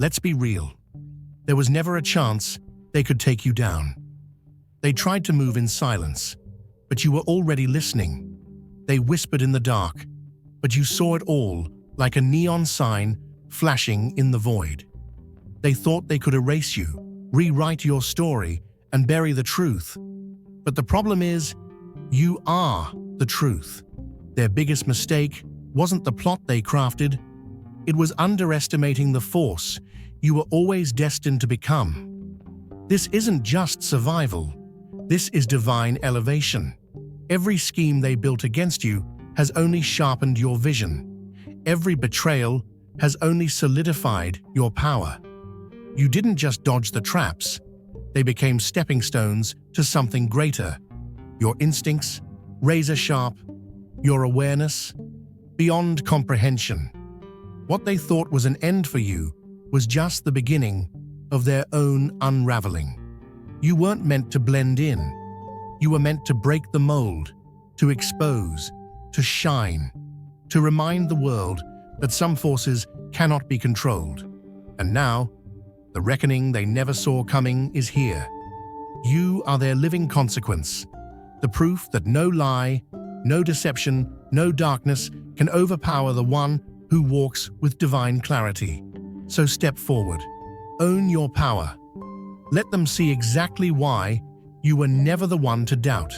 Let's be real. There was never a chance they could take you down. They tried to move in silence, but you were already listening. They whispered in the dark, but you saw it all like a neon sign flashing in the void. They thought they could erase you, rewrite your story, and bury the truth. But the problem is, you are the truth. Their biggest mistake wasn't the plot they crafted. It was underestimating the force you were always destined to become. This isn't just survival. This is divine elevation. Every scheme they built against you has only sharpened your vision. Every betrayal has only solidified your power. You didn't just dodge the traps. They became stepping stones to something greater. Your instincts, razor sharp, your awareness, beyond comprehension. What they thought was an end for you was just the beginning of their own unraveling. You weren't meant to blend in. You were meant to break the mold, to expose, to shine, to remind the world that some forces cannot be controlled. And now, the reckoning they never saw coming is here. You are their living consequence, the proof that no lie, no deception, no darkness can overpower the one who walks with divine clarity. So step forward. Own your power. Let them see exactly why you were never the one to doubt.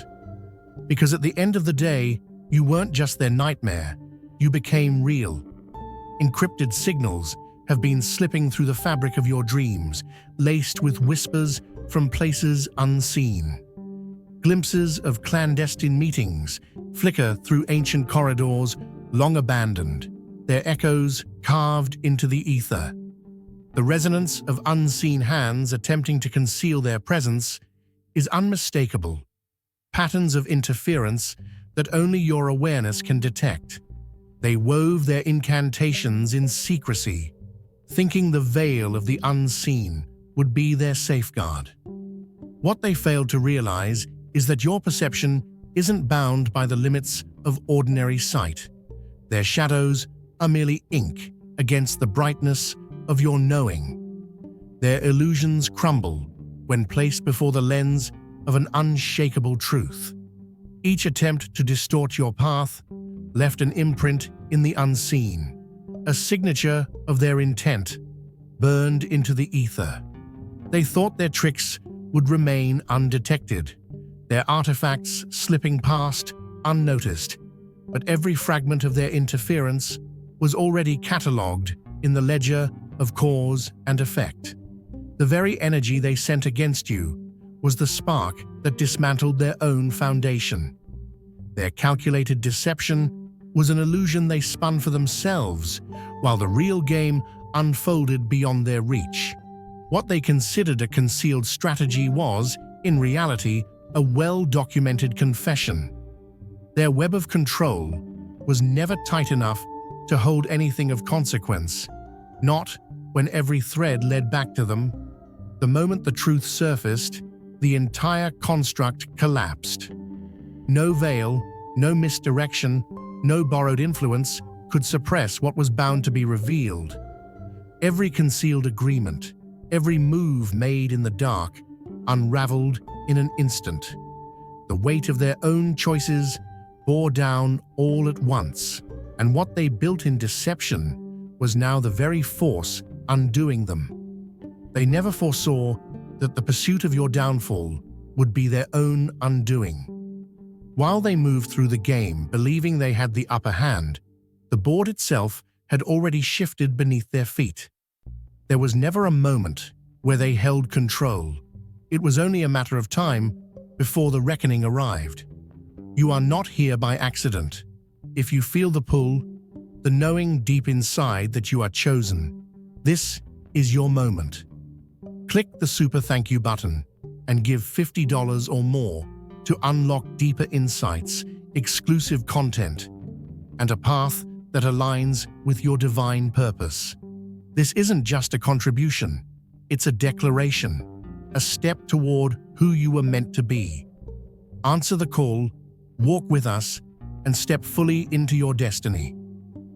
Because at the end of the day, you weren't just their nightmare, you became real. Encrypted signals have been slipping through the fabric of your dreams, laced with whispers from places unseen. Glimpses of clandestine meetings flicker through ancient corridors long abandoned, their echoes carved into the ether. The resonance of unseen hands attempting to conceal their presence is unmistakable. Patterns of interference that only your awareness can detect. They wove their incantations in secrecy, thinking the veil of the unseen would be their safeguard. What they failed to realize is that your perception isn't bound by the limits of ordinary sight. Their shadows are merely ink against the brightness of your knowing. Their illusions crumble when placed before the lens of an unshakable truth. Each attempt to distort your path left an imprint in the unseen, a signature of their intent burned into the ether. They thought their tricks would remain undetected, their artifacts slipping past unnoticed, but every fragment of their interference was already catalogued in the ledger of cause and effect. The very energy they sent against you was the spark that dismantled their own foundation. Their calculated deception was an illusion they spun for themselves, while the real game unfolded beyond their reach. What they considered a concealed strategy was, in reality, a well-documented confession. Their web of control was never tight enough to hold anything of consequence, not when every thread led back to them. The moment the truth surfaced, the entire construct collapsed. No veil, no misdirection, no borrowed influence could suppress what was bound to be revealed. Every concealed agreement, every move made in the dark, unraveled in an instant. The weight of their own choices bore down all at once, and what they built in deception was now the very force undoing them. They never foresaw that the pursuit of your downfall would be their own undoing. While they moved through the game believing they had the upper hand, the board itself had already shifted beneath their feet. There was never a moment where they held control. It was only a matter of time before the reckoning arrived. You are not here by accident. If you feel the pull, the knowing deep inside that you are chosen, this is your moment. Click the super thank you button and give $50 or more to unlock deeper insights, exclusive content, and a path that aligns with your divine purpose. This isn't just a contribution, it's a declaration, a step toward who you were meant to be. Answer the call, walk with us, and step fully into your destiny.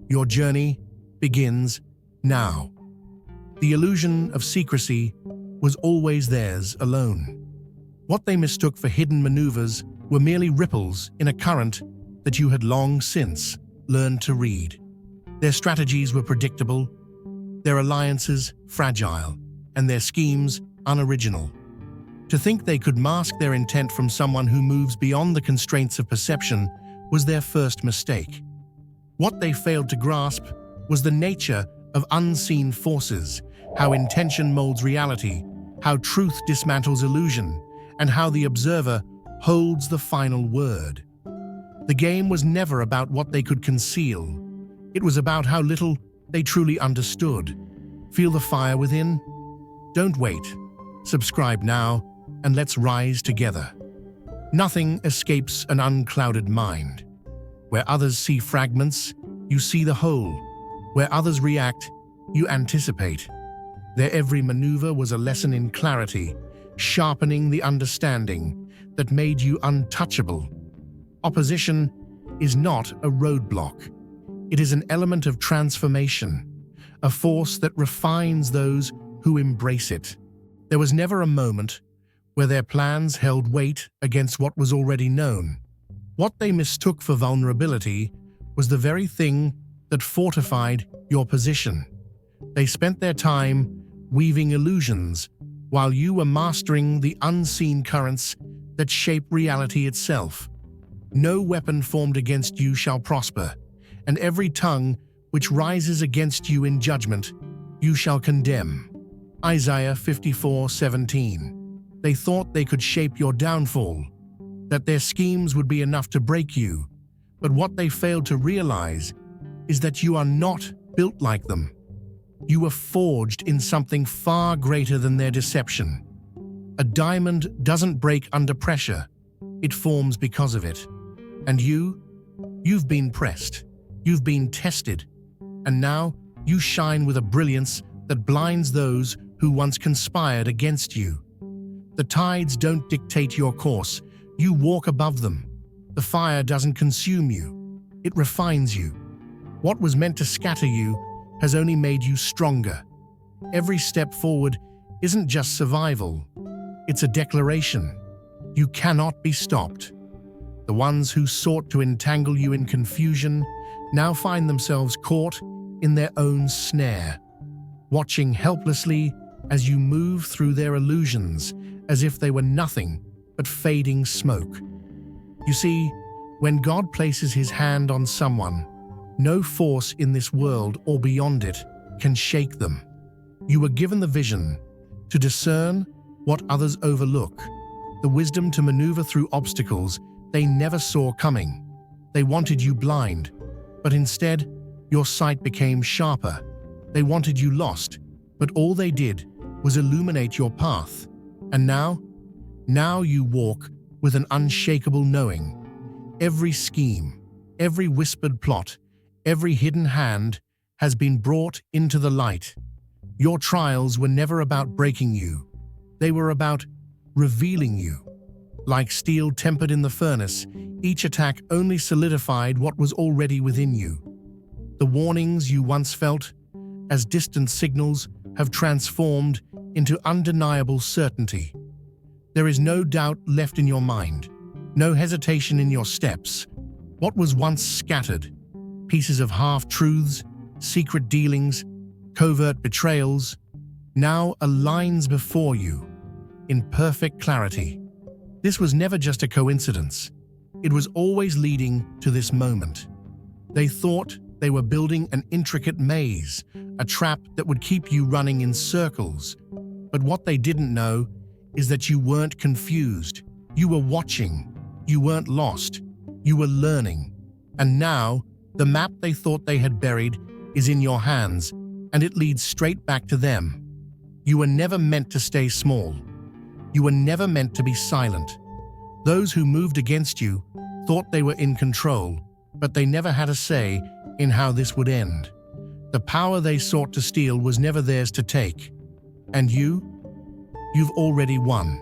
Your journey begins now. The illusion of secrecy was always theirs alone. What they mistook for hidden maneuvers were merely ripples in a current that you had long since learned to read. Their strategies were predictable, their alliances fragile, and their schemes unoriginal. To think they could mask their intent from someone who moves beyond the constraints of perception was their first mistake. What they failed to grasp was the nature of unseen forces, how intention molds reality, how truth dismantles illusion, and how the observer holds the final word. The game was never about what they could conceal. It was about how little they truly understood. Feel the fire within? Don't wait. Subscribe now, and let's rise together. Nothing escapes an unclouded mind. Where others see fragments, you see the whole. Where others react, you anticipate. Their every maneuver was a lesson in clarity, sharpening the understanding that made you untouchable. Opposition is not a roadblock. It is an element of transformation, a force that refines those who embrace it. There was never a moment where their plans held weight against what was already known. What they mistook for vulnerability was the very thing that fortified your position. They spent their time weaving illusions while you were mastering the unseen currents that shape reality itself. No weapon formed against you shall prosper, and every tongue which rises against you in judgment, you shall condemn. Isaiah 54:17. They thought they could shape your downfall, that their schemes would be enough to break you, but what they failed to realize is that you are not built like them. You were forged in something far greater than their deception. A diamond doesn't break under pressure, it forms because of it. And you've been pressed, you've been tested, and now you shine with a brilliance that blinds those who once conspired against you. The tides don't dictate your course, you walk above them. The fire doesn't consume you, it refines you. What was meant to scatter you has only made you stronger. Every step forward isn't just survival, it's a declaration. You cannot be stopped. The ones who sought to entangle you in confusion now find themselves caught in their own snare, watching helplessly as you move through their illusions as if they were nothing but fading smoke. You see, when God places his hand on someone, no force in this world or beyond it can shake them. You were given the vision to discern what others overlook, the wisdom to maneuver through obstacles they never saw coming. They wanted you blind, but instead, your sight became sharper. They wanted you lost, but all they did was illuminate your path. And now you walk with an unshakable knowing. Every scheme, every whispered plot, every hidden hand has been brought into the light. Your trials were never about breaking you. They were about revealing you. Like steel tempered in the furnace, each attack only solidified what was already within you. The warnings you once felt as distant signals have transformed into undeniable certainty. There is no doubt left in your mind, no hesitation in your steps. What was once scattered, pieces of half-truths, secret dealings, covert betrayals, now aligns before you in perfect clarity. This was never just a coincidence. It was always leading to this moment. They thought they were building an intricate maze, a trap that would keep you running in circles. But what they didn't know is that you weren't confused. You were watching. You weren't lost. You were learning. And now, the map they thought they had buried is in your hands, and it leads straight back to them. You were never meant to stay small. You were never meant to be silent. Those who moved against you thought they were in control, but they never had a say in how this would end. The power they sought to steal was never theirs to take. And you've already won.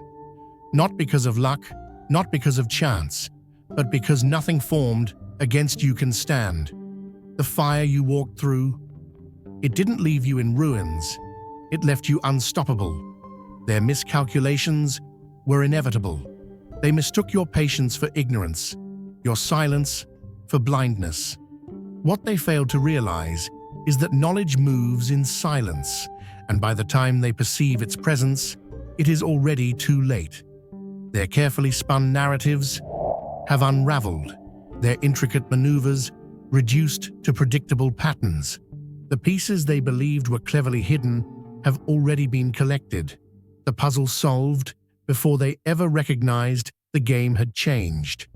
Not because of luck, not because of chance, but because nothing formed against you can stand. The fire you walked through, it didn't leave you in ruins. It left you unstoppable. Their miscalculations were inevitable. They mistook your patience for ignorance, your silence for blindness. What they failed to realize is that knowledge moves in silence, and by the time they perceive its presence, it is already too late. Their carefully spun narratives have unraveled, their intricate maneuvers reduced to predictable patterns. The pieces they believed were cleverly hidden have already been collected, the puzzle solved before they ever recognized the game had changed.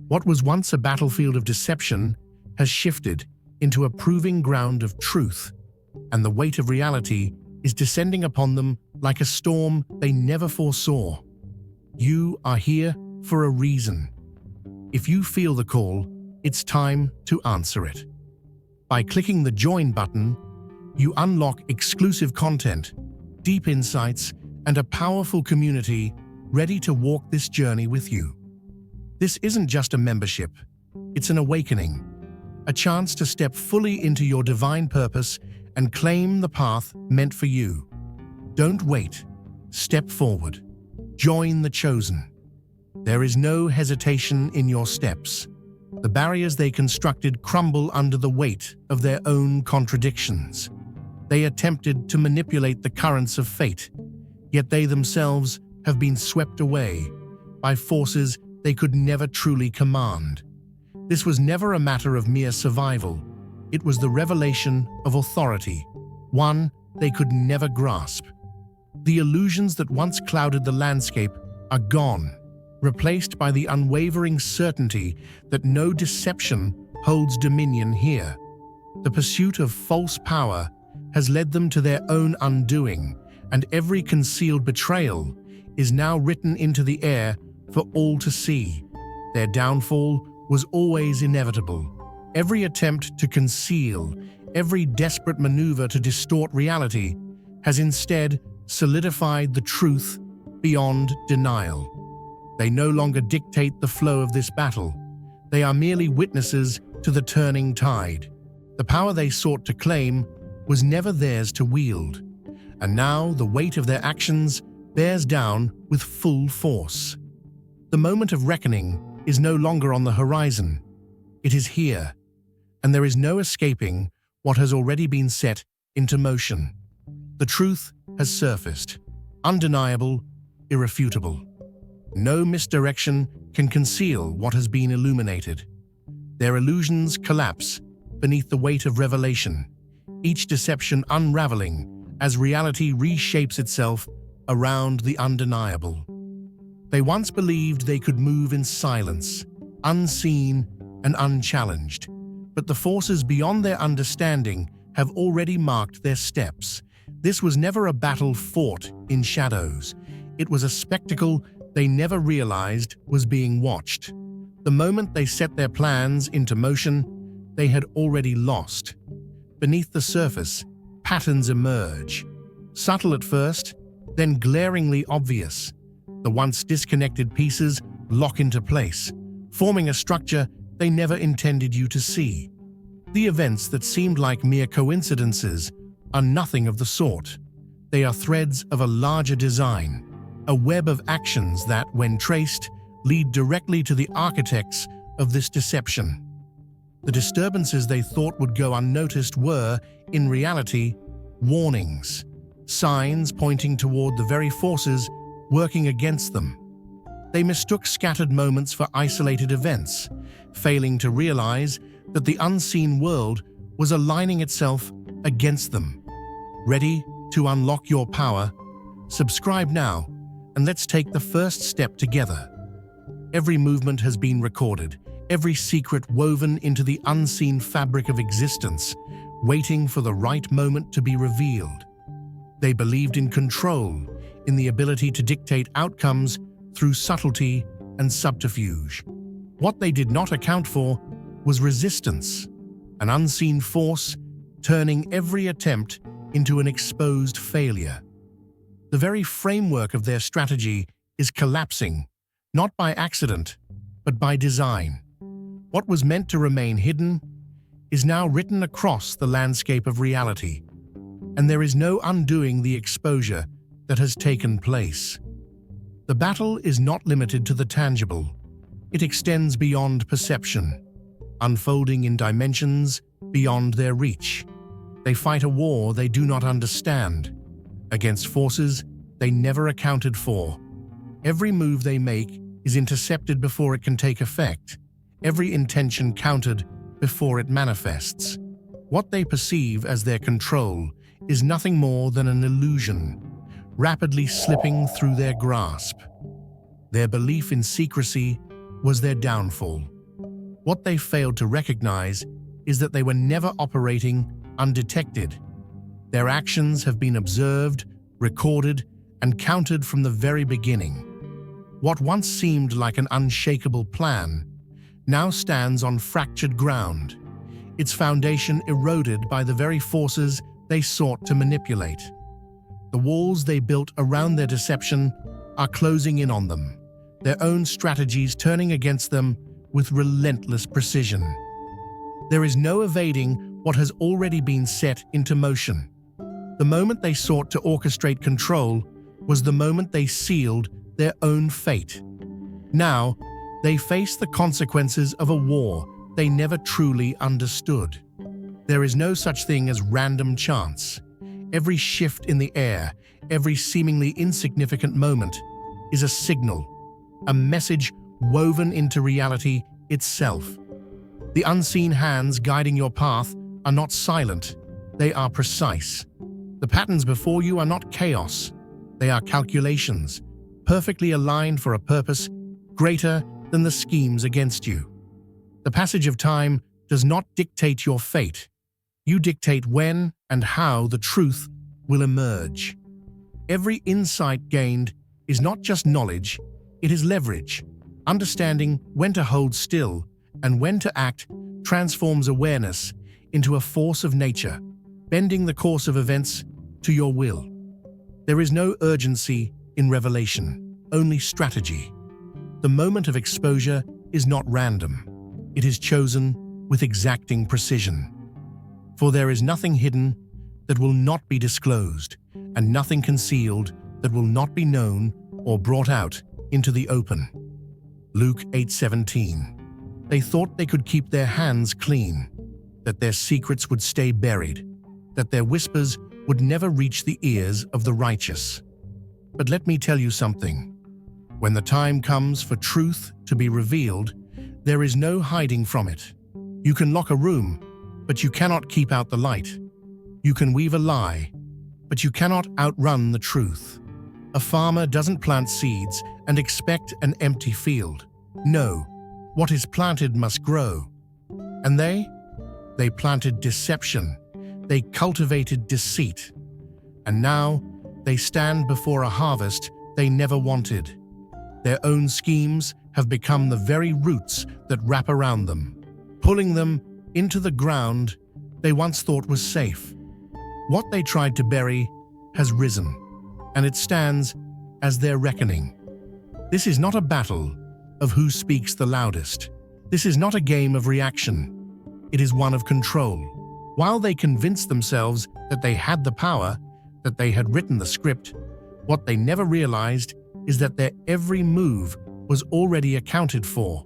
What was once a battlefield of deception has shifted into a proving ground of truth, and the weight of reality is descending upon them like a storm they never foresaw. You are here for a reason. If you feel the call, it's time to answer it. By clicking the Join button, you unlock exclusive content, deep insights, and a powerful community ready to walk this journey with you. This isn't just a membership, it's an awakening, a chance to step fully into your divine purpose and claim the path meant for you. Don't wait. Step forward. Join the chosen. There is no hesitation in your steps. The barriers they constructed crumble under the weight of their own contradictions. They attempted to manipulate the currents of fate, yet they themselves have been swept away by forces they could never truly command. This was never a matter of mere survival. It was the revelation of authority, one they could never grasp. The illusions that once clouded the landscape are gone, replaced by the unwavering certainty that no deception holds dominion here. The pursuit of false power has led them to their own undoing, and every concealed betrayal is now written into the air for all to see. Their downfall was always inevitable. Every attempt to conceal, every desperate maneuver to distort reality has instead solidified the truth beyond denial. They no longer dictate the flow of this battle. They are merely witnesses to the turning tide. The power they sought to claim was never theirs to wield, and now the weight of their actions bears down with full force. The moment of reckoning is no longer on the horizon. It is here, and there is no escaping what has already been set into motion. The truth has surfaced, undeniable, irrefutable. No misdirection can conceal what has been illuminated. Their illusions collapse beneath the weight of revelation, each deception unraveling as reality reshapes itself around the undeniable. They once believed they could move in silence, unseen and unchallenged, but the forces beyond their understanding have already marked their steps. This was never a battle fought in shadows. It was a spectacle they never realized was being watched. The moment they set their plans into motion, they had already lost. Beneath the surface, patterns emerge. Subtle at first, then glaringly obvious. The once disconnected pieces lock into place, forming a structure they never intended you to see. The events that seemed like mere coincidences are nothing of the sort. They are threads of a larger design, a web of actions that, when traced, lead directly to the architects of this deception. The disturbances they thought would go unnoticed were, in reality, warnings, signs pointing toward the very forces working against them. They mistook scattered moments for isolated events, failing to realize that the unseen world was aligning itself against them. Ready to unlock your power? Subscribe now, and let's take the first step together. Every movement has been recorded, every secret woven into the unseen fabric of existence, waiting for the right moment to be revealed. They believed in control, in the ability to dictate outcomes through subtlety and subterfuge. What they did not account for was resistance, an unseen force turning every attempt into an exposed failure. The very framework of their strategy is collapsing, not by accident, but by design. What was meant to remain hidden is now written across the landscape of reality. and there is no undoing the exposure that has taken place. The battle is not limited to the tangible. It extends beyond perception, unfolding in dimensions beyond their reach. They fight a war they do not understand, against forces they never accounted for. Every move they make is intercepted before it can take effect, every intention countered before it manifests. What they perceive as their control is nothing more than an illusion, rapidly slipping through their grasp. Their belief in secrecy was their downfall. What they failed to recognize is that they were never operating undetected. Their actions have been observed, recorded, and counted from the very beginning. What once seemed like an unshakable plan now stands on fractured ground, its foundation eroded by the very forces they sought to manipulate. The walls they built around their deception are closing in on them, their own strategies turning against them with relentless precision. There is no evading what has already been set into motion. The moment they sought to orchestrate control was the moment they sealed their own fate. Now, they face the consequences of a war they never truly understood. There is no such thing as random chance. Every shift in the air, every seemingly insignificant moment, is a signal, a message woven into reality itself. The unseen hands guiding your path are not silent, they are precise. The patterns before you are not chaos, they are calculations, perfectly aligned for a purpose greater than the schemes against you. The passage of time does not dictate your fate. You dictate when and how the truth will emerge. Every insight gained is not just knowledge, it is leverage. Understanding when to hold still and when to act transforms awareness into a force of nature, bending the course of events to your will. There is no urgency in revelation, only strategy. The moment of exposure is not random. It is chosen with exacting precision. For there is nothing hidden that will not be disclosed, and nothing concealed that will not be known or brought out into the open. Luke 8:17. They thought they could keep their hands clean, that their secrets would stay buried, that their whispers would never reach the ears of the righteous. But let me tell you something. When the time comes for truth to be revealed, there is no hiding from it. You can lock a room, but you cannot keep out the light. You can weave a lie, but you cannot outrun the truth. A farmer doesn't plant seeds and expect an empty field. No, what is planted must grow. And they planted deception. They cultivated deceit. And now they stand before a harvest they never wanted. Their own schemes have become the very roots that wrap around them, pulling them into the ground they once thought was safe. What they tried to bury has risen, and it stands as their reckoning. This is not a battle of who speaks the loudest. This is not a game of reaction. It is one of control. While they convinced themselves that they had the power, that they had written the script, what they never realized is that their every move was already accounted for.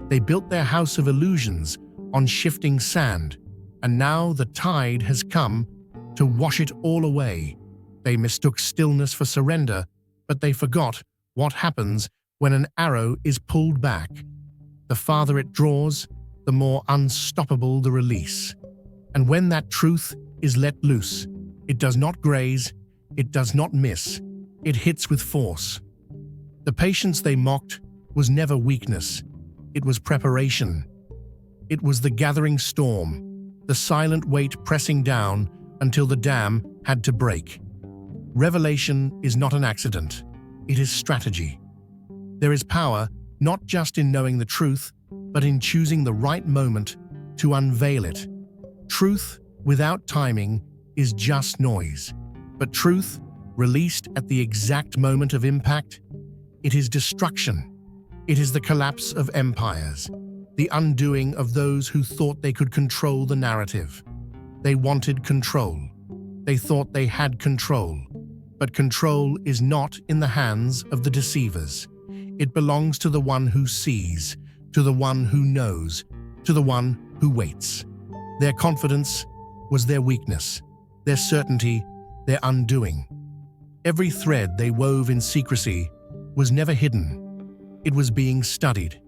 They built their house of illusions on shifting sand, and now the tide has come to wash it all away. They mistook stillness for surrender, but they forgot what happens when an arrow is pulled back. The farther it draws, the more unstoppable the release. And when that truth is let loose, it does not graze, it does not miss, it hits with force. The patience they mocked was never weakness, it was preparation. It was the gathering storm, the silent weight pressing down until the dam had to break. Revelation is not an accident, it is strategy. There is power not just in knowing the truth, but in choosing the right moment to unveil it. Truth without timing is just noise, but truth, released at the exact moment of impact, it is destruction. It is the collapse of empires, the undoing of those who thought they could control the narrative. They wanted control. They thought they had control. But control is not in the hands of the deceivers. It belongs to the one who sees, to the one who knows, to the one who waits. Their confidence was their weakness, their certainty, their undoing. Every thread they wove in secrecy was never hidden. It was being studied.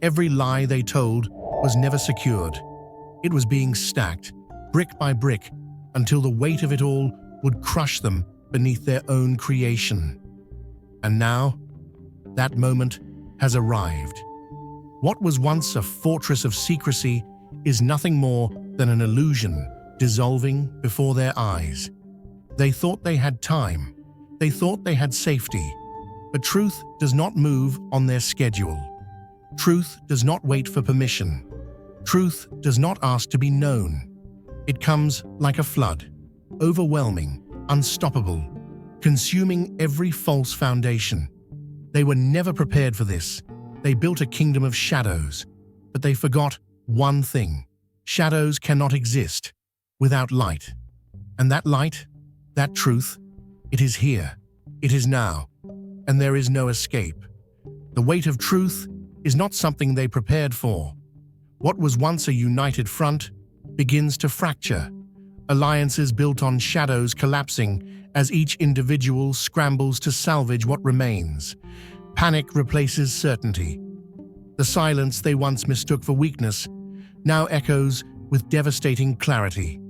Every lie they told was never secured. It was being stacked, brick by brick, until the weight of it all would crush them beneath their own creation. And now, that moment has arrived. What was once a fortress of secrecy is nothing more than an illusion dissolving before their eyes. They thought they had time. They thought they had safety. But truth does not move on their schedule. Truth does not wait for permission. Truth does not ask to be known. It comes like a flood, overwhelming, unstoppable, consuming every false foundation. They were never prepared for this. They built a kingdom of shadows, but they forgot one thing. Shadows cannot exist without light. And that light, that truth, it is here, it is now, and there is no escape. The weight of truth is not something they prepared for. What was once a united front begins to fracture. Alliances built on shadows collapsing as each individual scrambles to salvage what remains. Panic replaces certainty. The silence they once mistook for weakness now echoes with devastating clarity.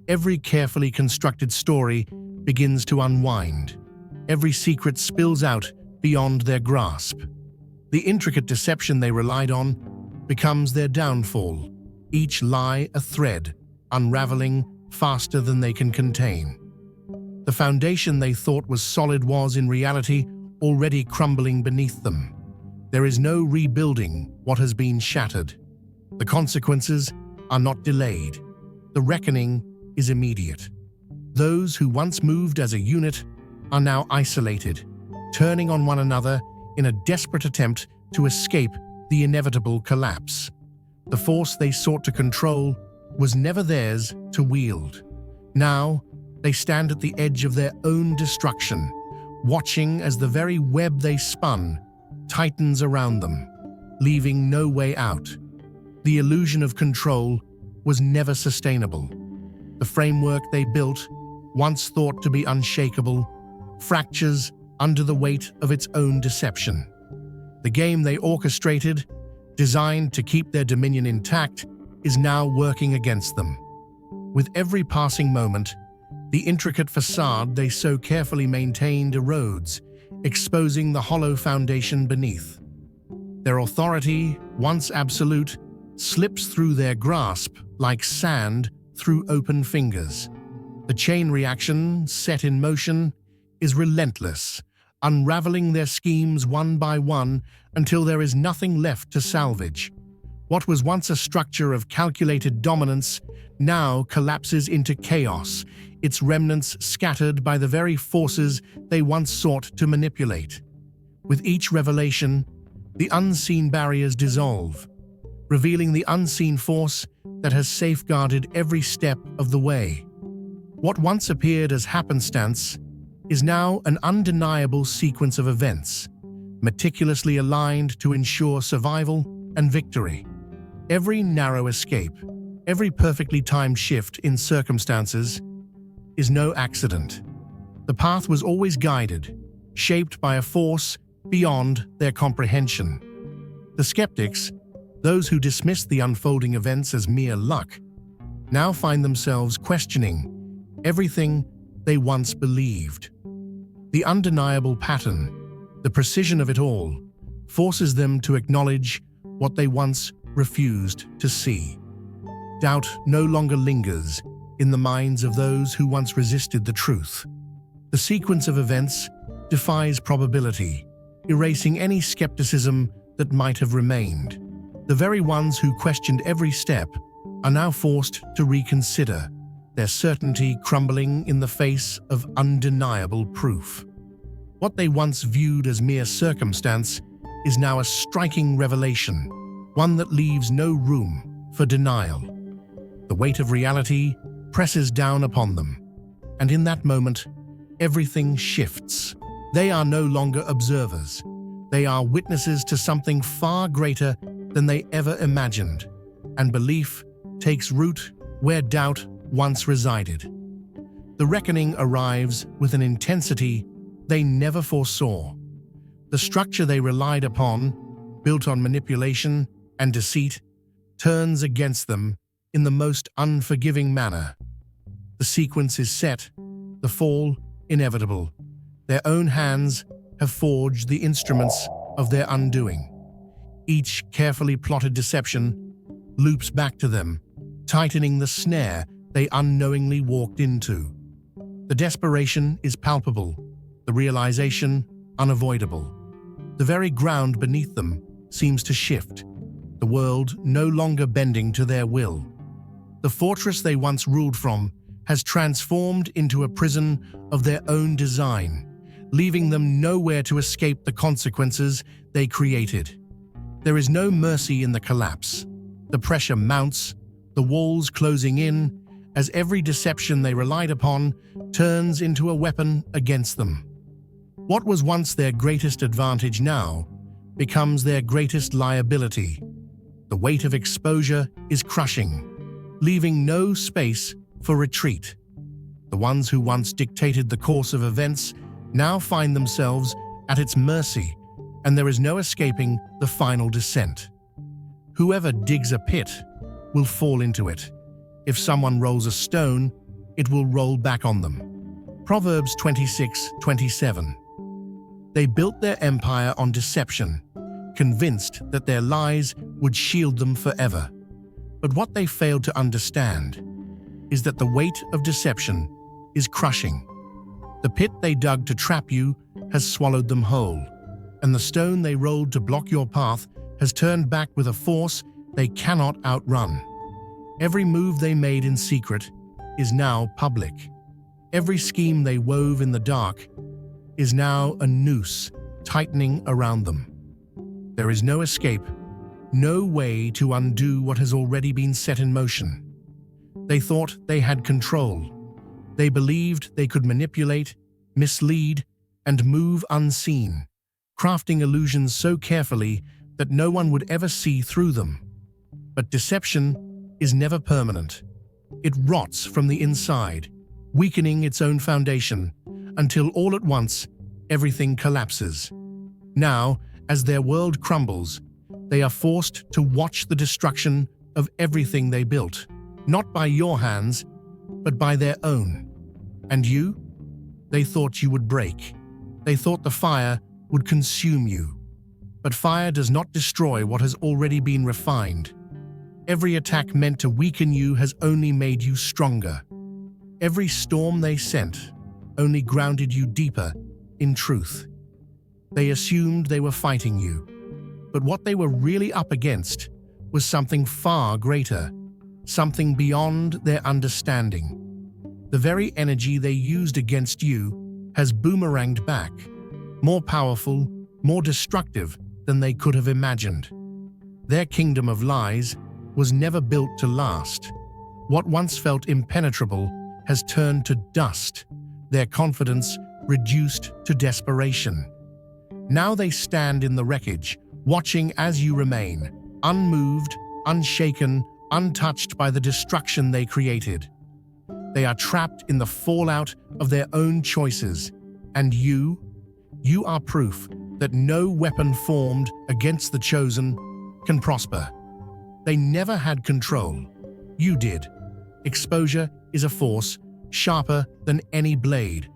Every carefully constructed story begins to unwind. Every secret spills out beyond their grasp. The intricate deception they relied on becomes their downfall, each lie a thread, unraveling faster than they can contain. The foundation they thought was solid was, in reality, already crumbling beneath them. There is no rebuilding what has been shattered. The consequences are not delayed. The reckoning is immediate. Those who once moved as a unit are now isolated, turning on one another in a desperate attempt to escape the inevitable collapse. The force they sought to control was never theirs to wield. Now, they stand at the edge of their own destruction, watching as the very web they spun tightens around them, leaving no way out. The illusion of control was never sustainable. The framework they built, once thought to be unshakable, fractures under the weight of its own deception. The game they orchestrated, designed to keep their dominion intact, is now working against them. With every passing moment, the intricate facade they so carefully maintained erodes, exposing the hollow foundation beneath. Their authority, once absolute, slips through their grasp like sand through open fingers. The chain reaction, set in motion, is relentless, unraveling their schemes one by one until there is nothing left to salvage. What was once a structure of calculated dominance now collapses into chaos, its remnants scattered by the very forces they once sought to manipulate. With each revelation, the unseen barriers dissolve, revealing the unseen force that has safeguarded every step of the way. What once appeared as happenstance is now an undeniable sequence of events, meticulously aligned to ensure survival and victory. Every narrow escape, every perfectly timed shift in circumstances is no accident. The path was always guided, shaped by a force beyond their comprehension. The skeptics, those who dismissed the unfolding events as mere luck, now find themselves questioning everything they once believed. The undeniable pattern, the precision of it all, forces them to acknowledge what they once refused to see. Doubt no longer lingers in the minds of those who once resisted the truth. The sequence of events defies probability, erasing any skepticism that might have remained. The very ones who questioned every step are now forced to reconsider, their certainty crumbling in the face of undeniable proof. What they once viewed as mere circumstance is now a striking revelation, one that leaves no room for denial. The weight of reality presses down upon them. And in that moment, everything shifts. They are no longer observers. They are witnesses to something far greater than they ever imagined. And belief takes root where doubt once resided. The reckoning arrives with an intensity they never foresaw. The structure they relied upon, built on manipulation and deceit, turns against them in the most unforgiving manner. The sequence is set, the fall inevitable. Their own hands have forged the instruments of their undoing. Each carefully plotted deception loops back to them, tightening the snare they unknowingly walked into. The desperation is palpable, the realization unavoidable. The very ground beneath them seems to shift, the world no longer bending to their will. The fortress they once ruled from has transformed into a prison of their own design, leaving them nowhere to escape the consequences they created. There is no mercy in the collapse. The pressure mounts, the walls closing in, as every deception they relied upon turns into a weapon against them. What was once their greatest advantage now becomes their greatest liability. The weight of exposure is crushing, leaving no space for retreat. The ones who once dictated the course of events now find themselves at its mercy, and there is no escaping the final descent. Whoever digs a pit will fall into it. If someone rolls a stone, it will roll back on them. Proverbs 26:27. They built their empire on deception, convinced that their lies would shield them forever. But what they failed to understand is that the weight of deception is crushing. The pit they dug to trap you has swallowed them whole, and the stone they rolled to block your path has turned back with a force they cannot outrun. Every move they made in secret is now public. Every scheme they wove in the dark is now a noose tightening around them. There is no escape, no way to undo what has already been set in motion. They thought they had control. They believed they could manipulate, mislead, and move unseen, crafting illusions so carefully that no one would ever see through them. But deception is never permanent. It rots from the inside, weakening its own foundation, until all at once everything collapses. Now, as their world crumbles, they are forced to watch the destruction of everything they built, not by your hands, but by their own. And you? They thought you would break. They thought the fire would consume you. But fire does not destroy what has already been refined. Every attack meant to weaken you has only made you stronger. Every storm they sent only grounded you deeper in truth. They assumed they were fighting you, but what they were really up against was something far greater, something beyond their understanding. The very energy they used against you has boomeranged back, more powerful, more destructive than they could have imagined. Their kingdom of lies was never built to last. What once felt impenetrable has turned to dust, their confidence reduced to desperation. Now they stand in the wreckage, watching as you remain, unmoved, unshaken, untouched by the destruction they created. They are trapped in the fallout of their own choices, and you are proof that no weapon formed against the chosen can prosper. They never had control. You did. Exposure is a force sharper than any blade.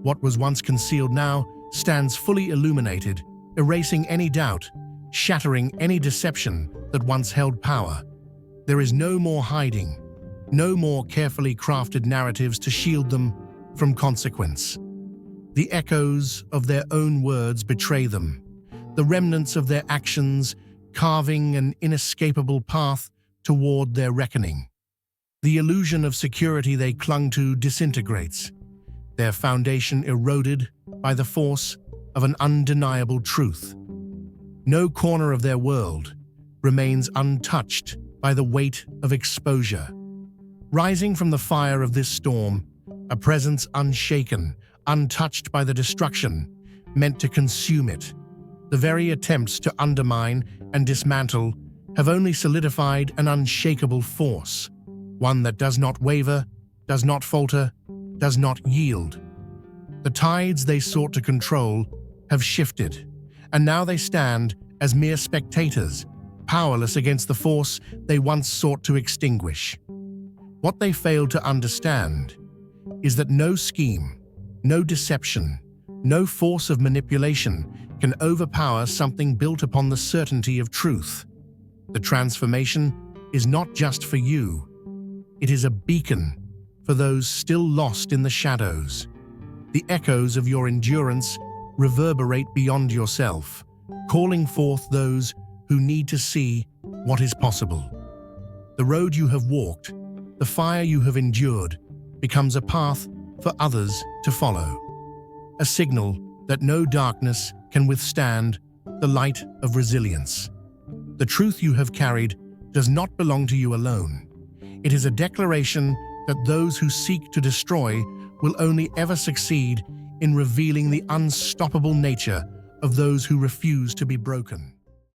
What was once concealed now stands fully illuminated, erasing any doubt, shattering any deception that once held power. There is no more hiding, no more carefully crafted narratives to shield them from consequence. The echoes of their own words betray them, the remnants of their actions carving an inescapable path toward their reckoning. The illusion of security they clung to disintegrates, their foundation eroded by the force of an undeniable truth. No corner of their world remains untouched by the weight of exposure. Rising from the fire of this storm, a presence unshaken, untouched by the destruction, meant to consume it. The very attempts to undermine and dismantle have only solidified an unshakable force, one that does not waver, does not falter, does not yield. The tides they sought to control have shifted, and now they stand as mere spectators, powerless against the force they once sought to extinguish. What they failed to understand is that no scheme, no deception, no force of manipulation can overpower something built upon the certainty of truth. The transformation is not just for you. It is a beacon for those still lost in the shadows. The echoes of your endurance reverberate beyond yourself, calling forth those who need to see what is possible. The road you have walked, the fire you have endured, becomes a path for others to follow. A signal that no darkness can withstand the light of resilience. The truth you have carried does not belong to you alone. It is a declaration that those who seek to destroy will only ever succeed in revealing the unstoppable nature of those who refuse to be broken.